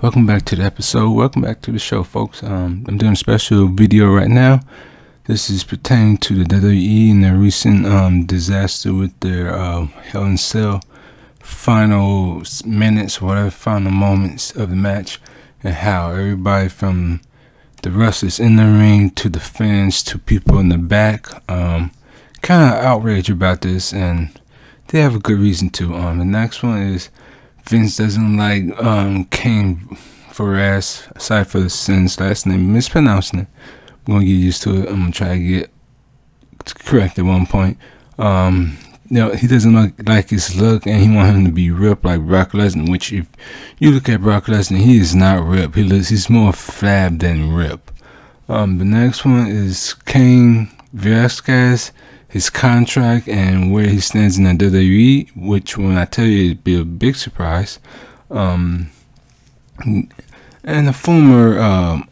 Welcome back to the episode. Welcome back to the show, folks. I'm doing a special video right now. This is pertaining to the WWE and their recent disaster with their Hell in a Cell final minutes, whatever, final moments of the match, and how everybody from the wrestlers in the ring to the fans to people in the back kind of outraged about this, and they have a good reason to. The next one is Vince doesn't like Kane for ass, aside for the sins last name mispronouncing it. I'm gonna get used to it. I'm gonna try to get correct at one point. He doesn't like his look, and he wants him to be ripped like Brock Lesnar. Which, if you look at Brock Lesnar, he is not ripped. He's more flab than rip. The next one is Cain Velasquez, his contract and where he stands in the WWE, which when I tell you it'd be a big surprise. And the former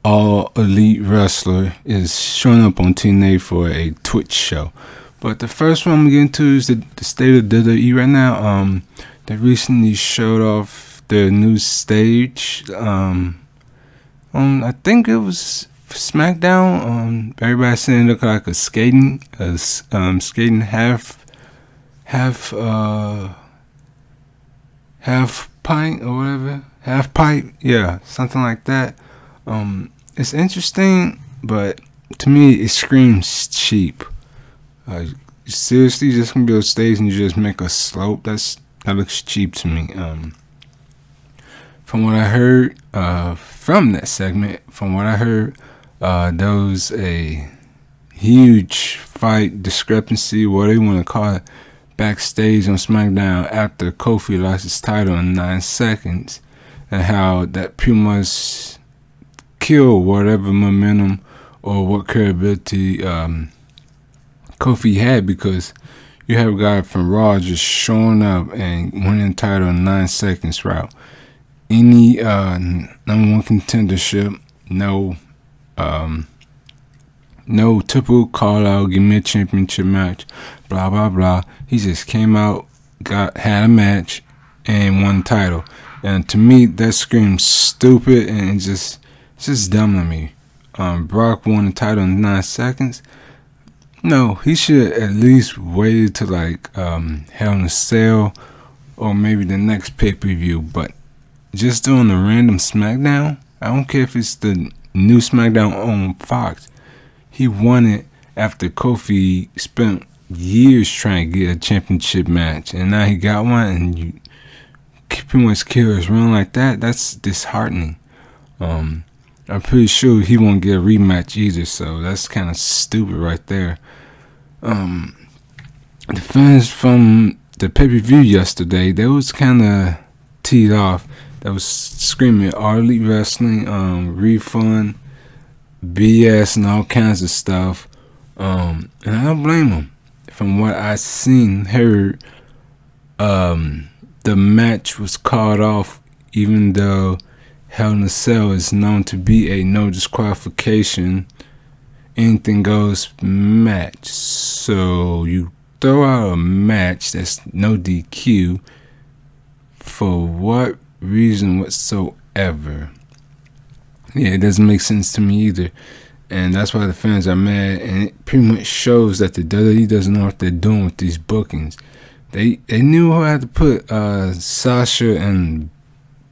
all elite wrestler is showing up on TNA for a Twitch show. But the first one I'm gonna get into is the state of WWE right now. They recently showed off their new stage. I think it was SmackDown. Everybody saying it looked like a skating half pint or whatever, half pipe, yeah, something like that. It's interesting, but to me it screams cheap. Seriously, just gonna build a stage and you just make a slope? That looks cheap to me. From what I heard from that segment, there was a huge fight discrepancy, whatever you want to call it, backstage on SmackDown after Kofi lost his title in 9 seconds, and how that pretty much killed whatever momentum or what credibility Kofi had, because you have a guy from Raw just showing up and winning the title in 9 seconds route. Any number one contendership, no typical call out, give me a championship match, blah blah blah. He just came out, had a match, and won the title. And to me, that screams stupid and it's just dumb to me. Brock won the title in 9 seconds. No, he should at least wait to Hell in a Cell or maybe the next pay-per-view. But just doing a random SmackDown, I don't care if it's the new SmackDown on Fox. He won it after Kofi spent years trying to get a championship match, and now he got one, and you pretty much kill his run like that. That's disheartening. I'm pretty sure he won't get a rematch either, so that's kind of stupid right there. The fans from the pay-per-view yesterday, they was kind of teed off. That was screaming All Elite Wrestling, refund, BS, and all kinds of stuff. And I don't blame them. From what I seen, heard, the match was called off, even though Hell in a Cell is known to be a no disqualification, anything goes match. So you throw out a match that's no DQ for what reason whatsoever? Yeah, it doesn't make sense to me either, and that's why the fans are mad. And it pretty much shows that the WWE doesn't know what they're doing with these bookings. They knew how to put Sasha and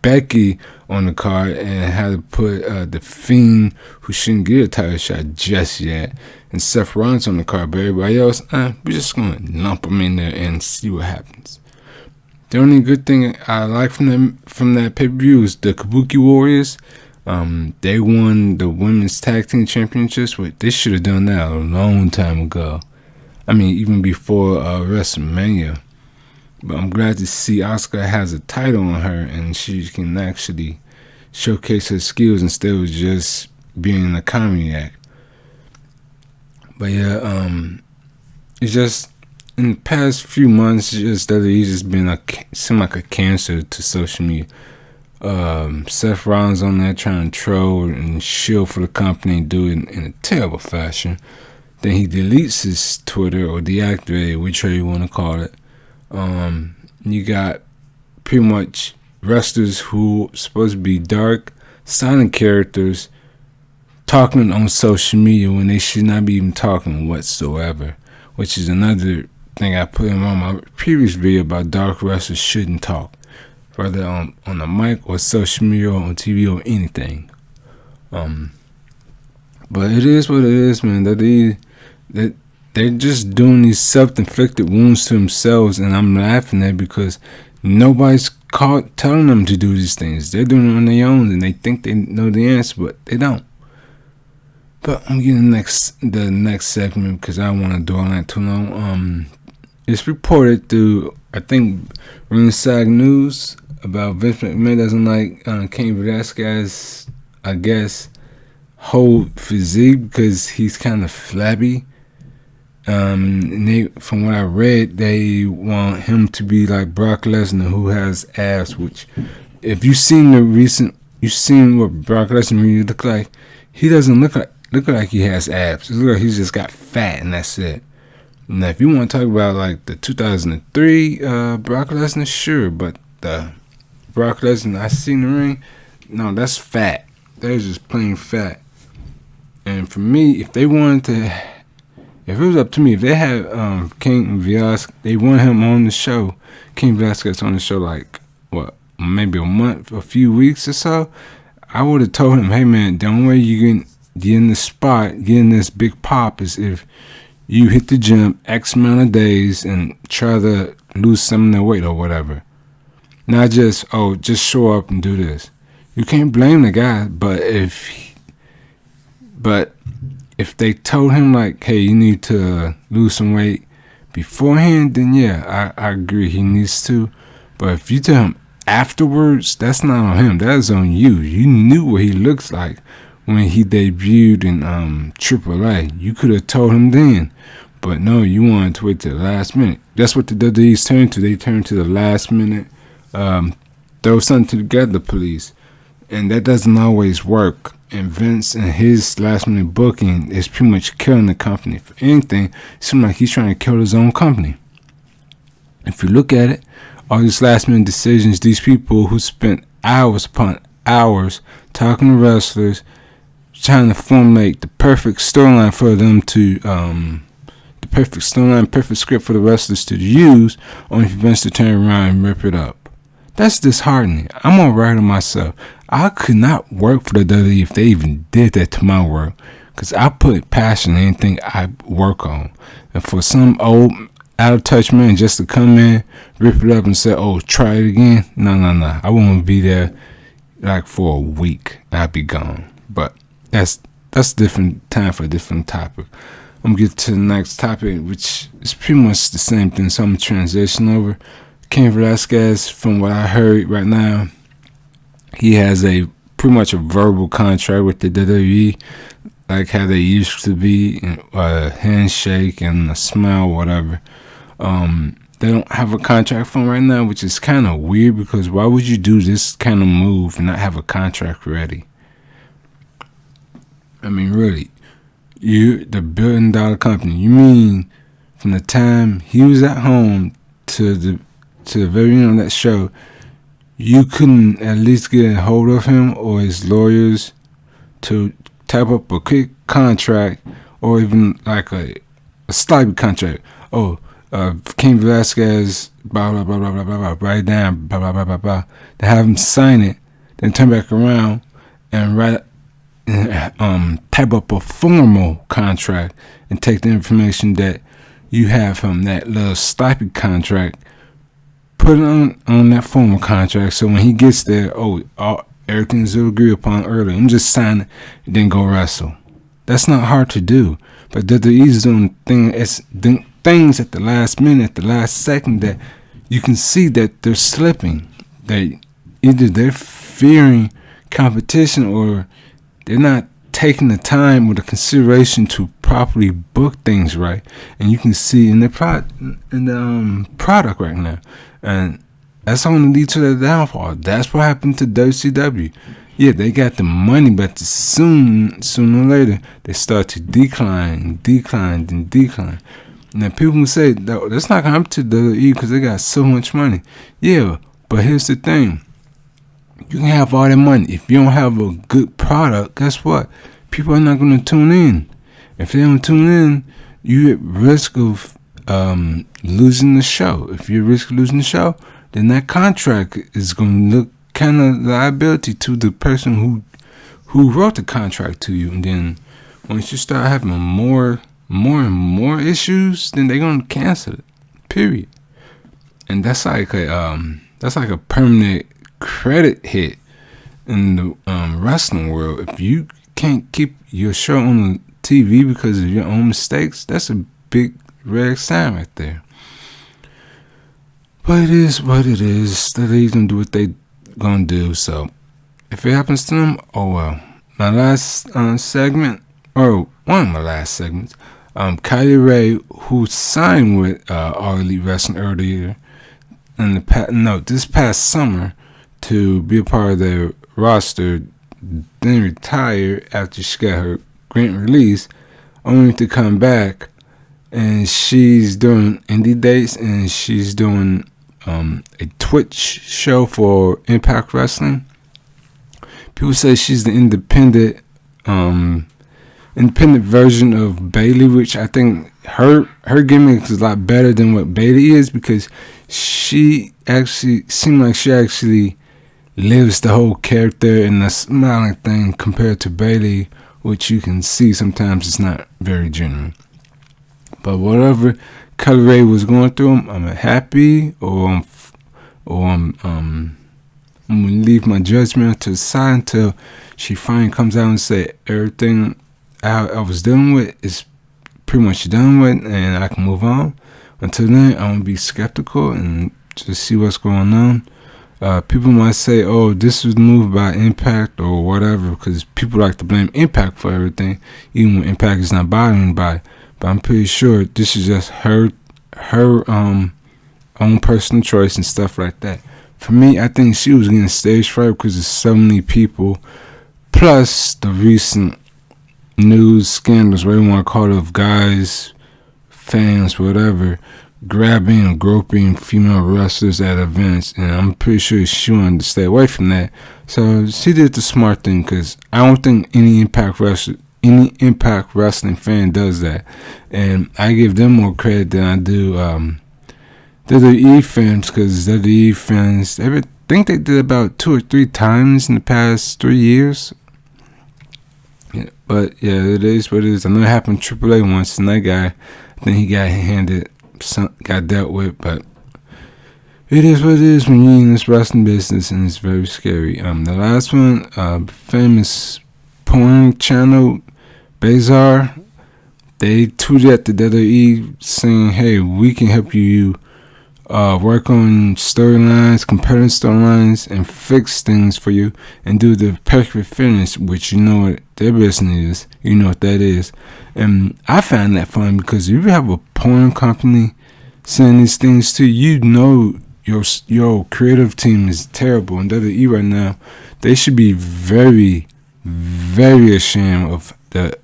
Becky on the card, and how to put the Fiend, who shouldn't get a title shot just yet, and Seth Rollins on the card. But everybody else, we're just gonna lump them in there and see what happens. The only good thing I like from that pay-per-view is the Kabuki Warriors. They won the women's tag team championships. They should have done that a long time ago. I mean, even before WrestleMania. But I'm glad to see Asuka has a title on her, and she can actually showcase her skills instead of just being a comedy act. But yeah, it's just in the past few months, just that he's just been seemed like a cancer to social media. Seth Rollins on there trying to troll and shield for the company and do it in a terrible fashion. Then he deletes his Twitter or deactivates it, whichever you want to call it. You got pretty much wrestlers who supposed to be dark, silent characters talking on social media when they should not be even talking whatsoever, which is another thing I put in on my previous video about dark wrestlers shouldn't talk, whether on the mic or social media or on TV or anything. But it is what it is, man. That they're just doing these self-inflicted wounds to themselves, and I'm laughing at it because nobody's telling them to do these things. They're doing it on their own, and they think they know the answer, but they don't. But I'm getting the next segment because I don't want to dwell on that too long. It's reported through, I think, Ringside News about Vince McMahon doesn't like Cain Velasquez, I guess, whole physique because he's kind of flabby. And from what I read, they want him to be like Brock Lesnar, who has abs. Which, if you've seen you've seen what Brock Lesnar really look like. He doesn't look like he has abs. It looks like he's just got fat, and that's it. Now, if you want to talk about like the 2003 Brock Lesnar, sure, but the Brock Lesnar I seen in the ring, no, that's fat. They're just plain fat. And for me, if it was up to me, if they had Cain Velasquez, they want him on the show, Cain Velasquez on the show, like, what, maybe a month, a few weeks or so, I would have told him, hey, man, the only way you can get in this spot, get in this big pop is if you hit the gym X amount of days and try to lose some of the weight or whatever. Not just show up and do this. You can't blame the guy, but if they told him, like, hey, you need to lose some weight beforehand, then yeah, I agree, he needs to. But if you tell him afterwards, that's not on him, that's on you. You knew what he looks like when he debuted in AAA. You could have told him then. But no, you wanted to wait to the last minute. That's what the WWE's turned to. They turned to the last minute, throw something together, please. And that doesn't always work. And Vince and his last minute booking is pretty much killing the company. For anything, it seems like he's trying to kill his own company. If you look at it, all these last minute decisions, these people who spent hours upon hours talking to wrestlers, trying to formulate the perfect storyline for them to, the perfect storyline, perfect script for the wrestlers to use, only for Vince to turn around and rip it up. That's disheartening. I'm gonna write it myself. I could not work for the WWE if they even did that to my work, because I put passion in anything I work on. And for some old out of touch man just to come in, rip it up and say, oh, try it again, no. I won't be there like for a week. I'll be gone. But that's different time for a different topic. I'm gonna get to the next topic, which is pretty much the same thing, so I'm gonna transition over. Cain Velasquez, from what I heard right now, he has pretty much a verbal contract with the WWE, like how they used to be, a handshake and a smile, whatever. They don't have a contract for him right now, which is kind of weird, because why would you do this kind of move and not have a contract ready? I mean, really, you're the $1 billion company. You mean from the time he was at home to the very end of that show, you couldn't at least get a hold of him or his lawyers to type up a quick contract, or even like a slight contract? Cain Velasquez, blah, blah, blah, blah, blah, blah, blah, write down, blah, blah, blah, blah, blah. To have him sign it, then turn back around and type up a formal contract and take the information that you have from that little stipend contract, put it on that formal contract, so when he gets there, everything's agreed upon earlier. I'm just sign it and then go wrestle. That's not hard to do. But WWE's doing things at the last minute, at the last second, that you can see that they're slipping. Either they're fearing competition, or they're not taking the time or the consideration to properly book things right. And you can see in the product right now. And that's going to lead to the downfall. That's what happened to WCW. Yeah, they got the money, but sooner or later, they start to decline. Now, people say that's not going to happen to WWE because they got so much money. Yeah, but here's the thing. You can have all that money. If you don't have a good product, guess what? People are not going to tune in. If they don't tune in, you're at risk of losing the show. If you're at risk of losing the show, then that contract is going to look kind of liability to the person who wrote the contract to you. And then once you start having more and more issues, then they're going to cancel it. Period. And that's like a permanent credit hit in the wrestling world. If you can't keep your show on the TV because of your own mistakes, that's a big red sign right there. But it is what it is. They're gonna do what they gonna do. So if it happens to them, oh well. My last segment, or one of my last segments, Kylie Ray, who signed with All Elite Wrestling earlier in the this past summer to be a part of their roster, then retired after she got her grant release, only to come back, and she's doing indie dates, and she's doing a Twitch show for Impact Wrestling. People say she's the independent version of Bayley, which I think her gimmick is a lot better than what Bayley is, because she actually seemed like she actually lives the whole character and the smiling thing, compared to Bayley, which you can see sometimes it's not very genuine. But whatever Kylie Ray was going through, I'm happy, or I'm gonna leave my judgment to the side until she finally comes out and say everything I was dealing with is pretty much done with, and I can move on. Until then, I'm gonna be skeptical and just see what's going on. People might say, "Oh, this was moved by Impact or whatever," because people like to blame Impact for everything, even when Impact is not bothering anybody. But I'm pretty sure this is just her own personal choice and stuff like that. For me, I think she was getting stage fright because there's so many people, plus the recent news scandals, whatever you want to call it, of guys, fans, whatever, grabbing and groping female wrestlers at events, and I'm pretty sure she wanted to stay away from that. So she did the smart thing, because I don't think any Impact Wrestling fan does that, and I give them more credit than I do WWE fans, because WWE fans, I think they did about 2 or 3 times in the past 3 years. Yeah, but yeah, it is what it is. I know it happened to AAA once, and that guy, I think he got dealt with, but it is what it is when you're in this wrestling business, and it's very scary. The last one, famous porn channel Bazar, they tweeted at the WWE saying, "Hey, we can help you work on storylines, competitive storylines, and fix things for you, and do the perfect finish," which you know what their business is. You know what that is. And I find that fun, because if you have a porn company saying these things to you, you know your creative team is terrible. And WWE right now, they should be very, very ashamed of the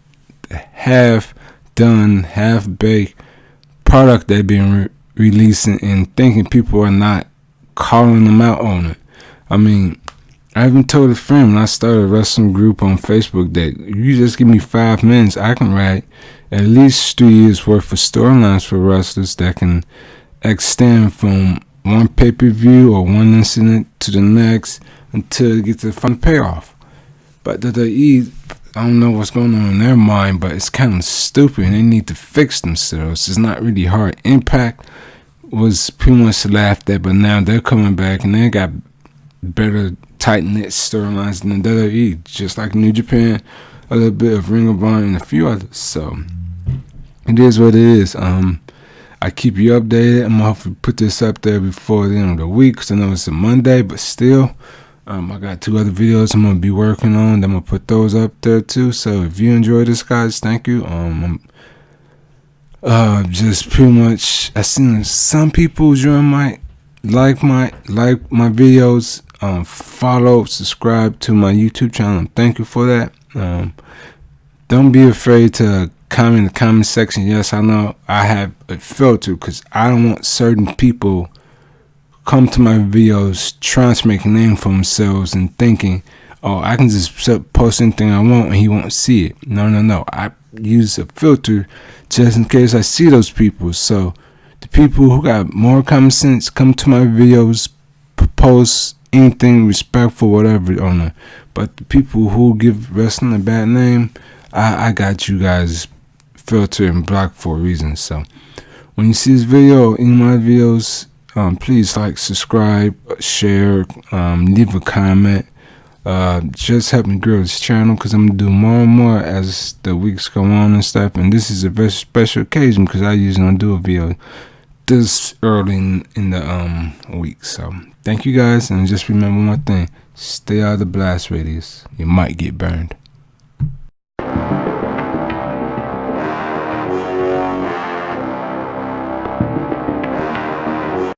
half-done, half-baked product they've been releasing, and thinking people are not calling them out on it. I mean, I even told a friend when I started a wrestling group on Facebook that you just give me 5 minutes, I can write at least 3 years worth of storylines for wrestlers that can extend from one pay-per-view or one incident to the next until it gets to the final payoff. But WWE, I don't know what's going on in their mind, but it's kind of stupid, and they need to fix themselves. It's not really hard. Impact was pretty much laughed at, but now they're coming back, and they got better tight-knit storylines than WWE, just like New Japan, a little bit of Ring of Honor, and a few others. So it is what it is. I keep you updated. I'm gonna hopefully put this up there before the end of the week, because I know it's a Monday, but still, I got 2 other videos I'm gonna be working on. I'm gonna put those up there too. So if you enjoyed this, guys, thank you. Just pretty much, I seen some people join my videos. Follow, subscribe to my YouTube channel. Thank you for that. Don't be afraid to comment in the comment section. Yes, I know I have a filter, because I don't want certain people come to my videos trying to make a name for themselves and thinking, oh, I can just post anything I want and he won't see it. No. I use a filter just in case I see those people. So the people who got more common sense come to my videos, post anything respectful, whatever on it. But the people who give wrestling a bad name, I got you guys filter and block for a reason. So when you see this video or any of my videos, please like, subscribe, share, leave a comment. Just help me grow this channel, because I'm gonna do more and more as the weeks go on and stuff. And this is a very special occasion because I usually don't do a video this early in the week. So thank you guys, and just remember one thing: stay out of the blast radius. You might get burned.